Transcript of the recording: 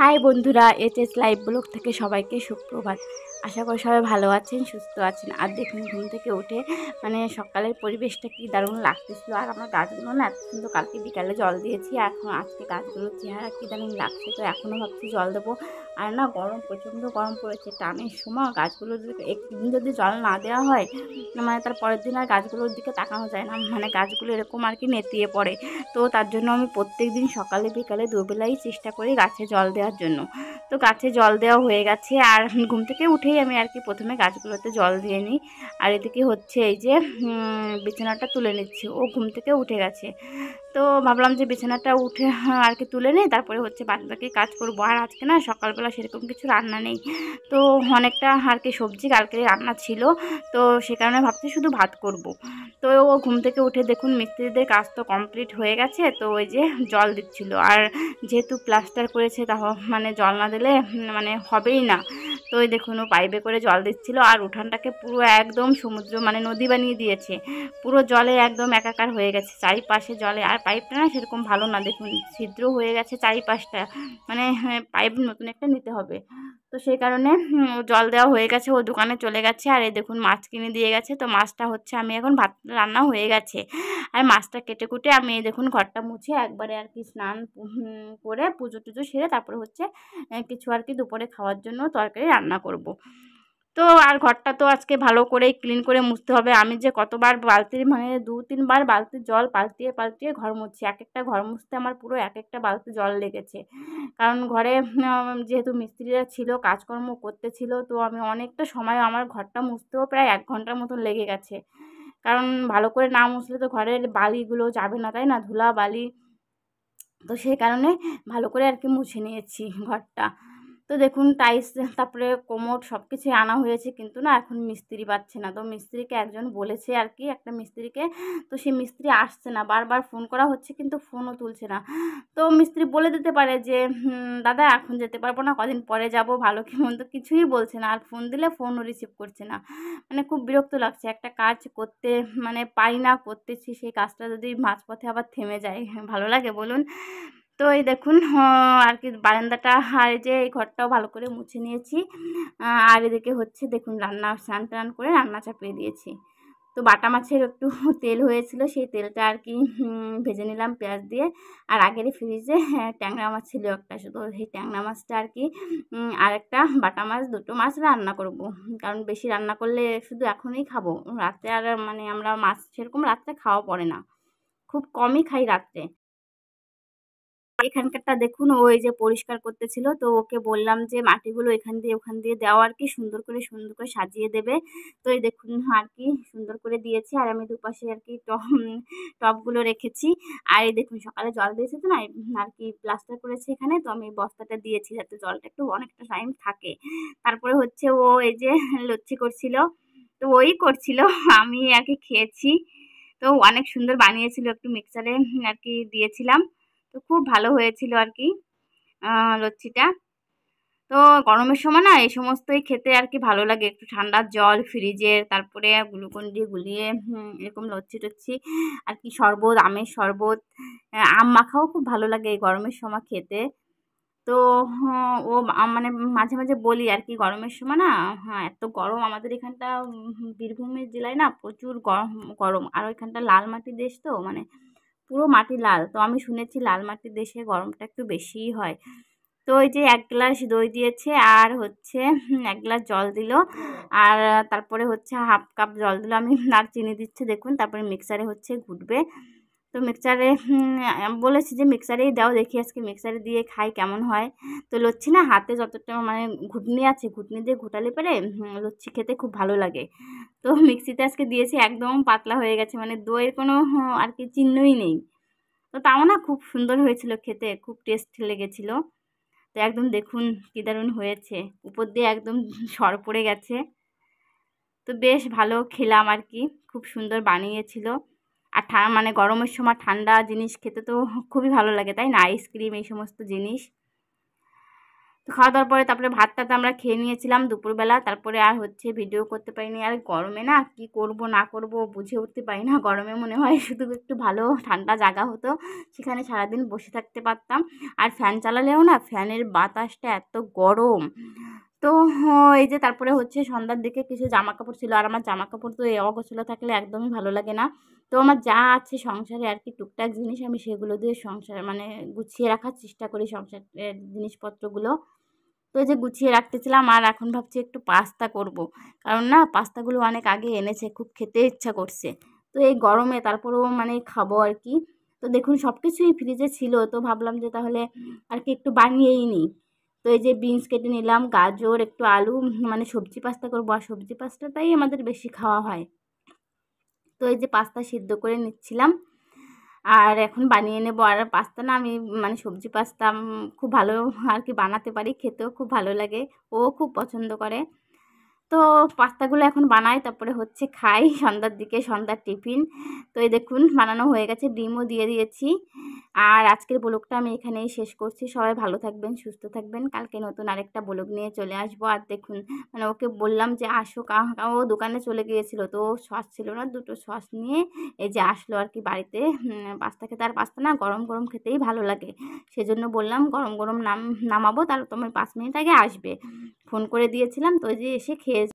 High বন্ধুরা, HS live blog থেকে সবাইকে সুপ্রভাত। আশা করি সবাই ভালো আছেন, সুস্থ আছেন। আর দেখুন, ঘুম থেকে উঠে সকালের পরিবেশটা কি দারুণ লাগতেছিল। আর আমার গাছগুলো না এত সুন্দর, কালকে বিকালে জল দিয়েছি, আর এখন আজকে গাছগুলোর চেহারা কি দারুণ লাগছে। তো এখনও ভাবছি জল দেবো। আর না, গরম, প্রচণ্ড গরম পড়েছে। টানের সময় গাছগুলো যদি একদিন যদি জল না দেওয়া হয়, তার পরের দিন আর গাছগুলোর দিকে তাকানো যায় না। গাছগুলো এরকম আর কি নেতিয়ে পড়ে। তো তার জন্য আমি প্রত্যেক দিন সকালে বিকালে দুবেলাই চেষ্টা করি গাছে জল দেওয়ার জন্য। তো গাছে জল দেওয়া হয়ে গেছে, আর ঘুম থেকে উঠেই আমি আর কি প্রথমে গাছগুলোতে জল দিয়ে নিই। আর এদিকে হচ্ছে এই যে বিছানাটা তুলে নিচ্ছি, ও ঘুম থেকে উঠে গেছে। তো ভাবলাম যে বিছানাটা উঠে আর কি তুলে নিই, তারপরে হচ্ছে বাকি কাজ করবো। আর আজকে না সকালবেলা সেরকম কিছু রান্না নেই, তো অনেকটা আর কি সবজি কালকে রান্না ছিল, তো সে কারণে ভাবছি শুধু ভাত করব। তো ও ঘুম থেকে উঠে দেখুন মিস্ত্রিদের কাজ তো কমপ্লিট হয়ে গেছে, তো ওই যে জল দিচ্ছিল। আর যেহেতু প্লাস্টার করেছে, তা জল না দিলে হবেই না। তো ওই দেখুন ও পাইপে করে জল দিচ্ছিল, আর উঠানটাকে পুরো একদম সমুদ্র নদী বানিয়ে দিয়েছে। পুরো জলে একদম একাকার হয়ে গেছে চারিপাশে জলে। আর পাইপটা না সেরকম ভালো না, দেখুন ছিদ্র হয়ে গেছে চারিপাশটা। পাইপ নতুন একটা নিতে হবে। তো সেই কারণে জল দেওয়া হয়ে গেছে, ও দোকানে চলে গেছে। আর এই দেখুন মাছ কিনে দিয়ে গেছে, তো মাছটা হচ্ছে আমি এখন ভাত রান্না হয়ে গেছে। আর মাছটা কেটে কুটে আমি এই দেখুন ঘরটা মুছে একবারে আর কি স্নান করে পুজো টুজো সেরে তারপরে হচ্ছে কিছু আর কি দুপুরে খাওয়ার জন্য তরকারি রান্না করব। তো আর ঘরটা তো আজকে ভালো করে ক্লিন করে মুছতে হবে। আমি যে কতবার বালতির 2-3 বার বালতির জল পাল্টিয়ে পাল্টিয়ে ঘর মুছছি। এক একটা ঘর মুছতে আমার পুরো এক একটা বালতি জল লেগেছে। কারণ ঘরে যেহেতু মিস্ত্রিরা ছিল, কাজকর্ম করতেছিল, তো আমি অনেকটা সময় আমার ঘরটা মুছতেও প্রায় 1 ঘন্টার মতন লেগে গেছে। কারণ ভালো করে না মুছলে তো ঘরের বালিগুলো যাবে না, তাই না, ধুলা বালি। তো সেই কারণে ভালো করে আর কি মুছে নিয়েছি ঘরটা। তো দেখুন টাইলস, তারপরে কোমোড সব কিছুই আনা হয়েছে, কিন্তু না এখন মিস্ত্রি পাচ্ছে না। তো মিস্ত্রিকে একজন বলেছে আর কি, একটা মিস্ত্রিকে, তো সেই মিস্ত্রি আসছে না। বারবার ফোন করা হচ্ছে কিন্তু ফোনও তুলছে না। তো মিস্ত্রি বলে দিতে পারে যে দাদা এখন যেতে পারবো না, কদিন পরে যাব, ভালো কি মন্দ কিছুই বলছে না। আর ফোন দিলে ফোনও রিসিভ করছে না। খুব বিরক্ত লাগছে। একটা কাজ করতে পারি না, করতেছি, সেই কাজটা যদি মাঝপথে আবার থেমে যায়, ভালো লাগে বলুন? তো এই দেখুন আর কি বারান্দাটা, আর এই যে এই ঘরটাও ভালো করে মুছে নিয়েছি। আর এদিকে হচ্ছে দেখুন রান্না, স্নান টান করে রান্না চাপিয়ে দিয়েছি। তো বাটা মাছের একটু তেল হয়েছিল, সেই তেলটা আর কি ভেজে নিলাম পেঁয়াজ দিয়ে। আর আগের ফ্রিজে ট্যাংরা মাছ ছিল একটা, শুধু সেই ট্যাংরা মাছটা আর কি আর একটা বাটা মাছ, দুটো মাছ রান্না করব। কারণ বেশি রান্না করলে শুধু এখনই খাবো, রাতে আর আমরা মাছ সেরকম রাত্রে খাওয়া পড়ে না, খুব কমই খাই রাত্রে। এখানকারটা দেখুন, ও এই যে পরিষ্কার করতেছিল, তো ওকে বললাম যে মাটিগুলো এখান দিয়ে ওখান দিয়ে দেওয়া আর কি, সুন্দর করে সাজিয়ে দেবে। তো এই দেখুন আর কি সুন্দর করে দিয়েছে। আর আমি দুপাশে আর কি টবগুলো রেখেছি। আর এই দেখুন সকালে জল দিয়েছে তো না, আর কি প্লাস্টার করেছে এখানে, তো আমি বস্তাটা দিয়েছি যাতে জলটা একটু অনেকটা টাইম থাকে। তারপরে হচ্ছে ও এই যে লচ্ছি করছিল, তো ওই করছিল, আমি আর কি খেয়েছি। তো অনেক সুন্দর বানিয়েছিল, একটু মিক্সারে আর কি দিয়েছিলাম, তো খুব ভালো হয়েছিল আর কি লচ্ছিটা। তো গরমের সময় না এই সমস্তই খেতে আর কি ভালো লাগে, একটু ঠান্ডার জল ফ্রিজের, তারপরে গ্লুকন ডি গুলিয়ে এরকম লচ্ছি টচ্ছি আর কি, শরবত, আমের শরবত, আম মাখাও খুব ভালো লাগে এই গরমের সময় খেতে। তো ও মাঝে মাঝে বলি আর কি, গরমের সময় না, হ্যাঁ এত গরম আমাদের এখানটা, বীরভূমের জেলায় না প্রচুর গরম গরম। আর ওইখানটা লাল মাটির দেশ, তো পুরো মাটি লাল, তো আমি শুনেছি লাল মাটির দেশে গরমটা একটু বেশিই হয়। তো ওই যে 1 গ্লাস দই দিয়েছে, আর হচ্ছে 1 গ্লাস জল দিল। আর তারপরে হচ্ছে 1/2 কাপ জল দিল আমি, আর চিনি দিচ্ছে দেখুন। তারপরে মিক্সারে হচ্ছে ঘুটবে। তো মিক্সারে বলেছি যে মিক্সারেই দাও, দেখি আজকে মিক্সারে দিয়ে খাই কেমন হয়। তো লচ্ছি না হাতে যতটা ঘুটনি আছে, ঘুটনি দিয়ে ঘোটালে পরে লচ্ছি খেতে খুব ভালো লাগে। তো মিক্সিতে আজকে দিয়েছি, একদম পাতলা হয়ে গেছে, দইয়ের কোনো আর কি চিহ্নই নেই। তো তাও না খুব সুন্দর হয়েছিল খেতে, খুব টেস্ট লেগেছিল। তো একদম দেখুন কি দারুণ হয়েছে, উপর দিয়ে একদম সর পড়ে গেছে। তো বেশ ভালো খেলাম আর কি, খুব সুন্দর বানিয়েছিল। আর গরমের সময় ঠান্ডা জিনিস খেতে তো খুবই ভালো লাগে, তাই না, আইসক্রিম এই সমস্ত জিনিস। তো খাওয়া দাওয়ার পরে তারপরে ভাতটা তো আমরা খেয়ে নিয়েছিলাম দুপুরবেলা। তারপরে আর হচ্ছে ভিডিও করতে পারিনি। আর গরমে না কি করব না করব বুঝে উঠতে পারি না। গরমে মনে হয় শুধু একটু ভালো ঠান্ডা জায়গা হতো, সেখানে সারাদিন বসে থাকতে পারতাম। আর ফ্যান চালালেও না ফ্যানের বাতাসটা এত গরম। তো এই যে তারপরে হচ্ছে সন্ধ্যার দিকে কিছু জামা কাপড় ছিল, আর আমার জামা কাপড় তো অগোছালো থাকলে একদমই ভালো লাগে না। তো আমার যা আছে সংসারে আর কি টুকটাক জিনিস, আমি সেগুলো দিয়ে সংসারে মানে গুছিয়ে রাখার চেষ্টা করি সংসারের জিনিসপত্রগুলো। তো এই যে গুছিয়ে রাখতেছিলাম, আর এখন ভাবছি একটু পাস্তা করব। কারণ না পাস্তাগুলো অনেক আগে এনেছে, খুব খেতে ইচ্ছা করছে। তো এই গরমে তারপরেও মানে খাবো আর কি। তো দেখুন সব কিছুই ফ্রিজে ছিল, তো ভাবলাম যে তাহলে আর কি একটু বানিয়েই নিই। তো এই যে বিনস কেটে নিলাম, গাজর, একটু আলু, মানে সবজি পাস্তা করবো, আর সবজি পাস্তাটাই আমাদের বেশি খাওয়া হয়। তো এই যে পাস্তা সিদ্ধ করে নিচ্ছিলাম, আর এখন বানিয়ে নেব। আর পাস্তা না আমি মানে সবজি পাস্তা খুব ভালো আর কি বানাতে পারি, খেতেও খুব ভালো লাগে, ও খুব পছন্দ করে। তো পাস্তাগুলো এখন বানাই, তারপরে হচ্ছে খাই সন্ধ্যার দিকে, সন্ধ্যার টিফিন। তো এই দেখুন বানানো হয়ে গেছে, ডিমও দিয়ে দিয়েছি। আর আজকের ব্লগটা আমি এখানেই শেষ করছি। সবাই ভালো থাকবেন, সুস্থ থাকবেন। কালকে নতুন আরেকটা ব্লগ নিয়ে চলে আসবো। আর দেখুন মানে ওকে বললাম যে আসো, ও দোকানে চলে গিয়েছিল, তো সস ছিল না, দুটো সস নিয়ে এই যে আসলো আর কি বাড়িতে পাস্তা খেতে। আর পাস্তা না গরম গরম খেতেই ভালো লাগে, সেজন্য বললাম গরম গরম নামাবো, তাহলে তোমার 5 মিনিট আগে আসবে, ফোন করে দিয়েছিলাম। তো ওই যে এসে খেয়ে